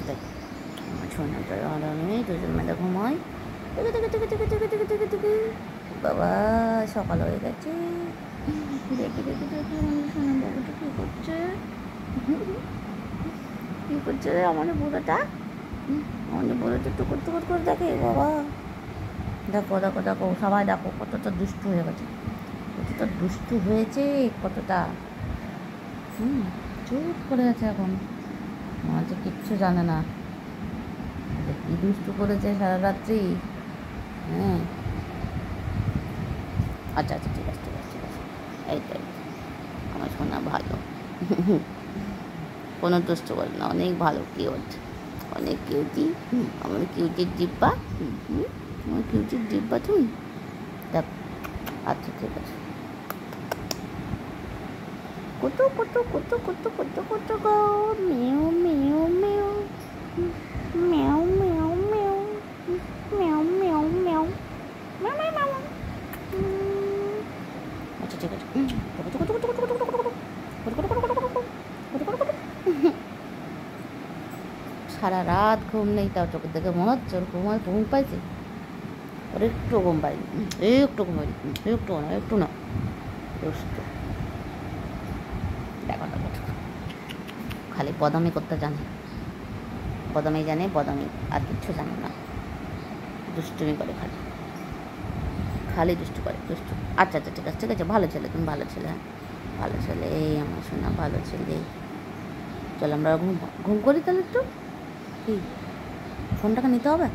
তাই আমার সোনাটা আর আমি দুজন মেলা ঘুমাই। থেকে থেকে থেকে থেকে থেকে থেকে থেকে থেকে বাবা সকাল হয়ে গেছে। দেখি দেখি দেখি আমার সোনা বাবুটা কী করছে, কী করছে আমার বুড়োটা, আমাদের বুড়োটা টুকুর টুকুর করে দেখে। বাবা দেখো দেখো দেখো, সবাই দেখো কতটা দুষ্টু হয়ে গেছে, কতটা দুষ্টু হয়েছে, কতটা চুপ করে আছে এখন, মনে হচ্ছে কিচ্ছু জানে না কী দুষ্টু করেছে সারা রাত্রি। হ্যাঁ আচ্ছা আচ্ছা, ঠিক আছে ঠিক আছে ঠিক আছে, এই তো আমার শোনা ভালো, কোনো দুষ্ট করে না, অনেক ভালো, কিউট, অনেক কিউটি, আমার কিউটির ডিব্বা, আমার কিউটির ডিব্বা তুমি দেখ। আচ্ছা ঠিক আছে, কত কত কত কত কত কত গো, মেও মেও মেও মেও মেও মেও মেও মেও মেও মেও মেও। আচ্ছা ঠিক আছে, সারা রাত ঘুম নেই, তাও চোখের দেখে মনে হচ্ছে ওর ঘুম পাইছে, ওর একটু ঘুম পাইনি, একটু ঘুম পাইনি, একটু না একটু না, দুষ্ট দেখো দেখো, খালি বদনামি করতে জানে, বদনামি জানে, বদনামি আর কিচ্ছু জানে না, দুষ্টুমি করে খালি, খালি দুষ্টু করে দুষ্টু। আচ্ছা আচ্ছা ঠিক আছে ঠিক আছে, ভালো ছেলে তুমি, ভালো ছেলে, হ্যাঁ ভালো ছেলে, এই আমার শোনা ভালো ছেলে। চল আমরা ঘুম করি তাহলে, একটু কি ফোনটাকে নিতে হবে।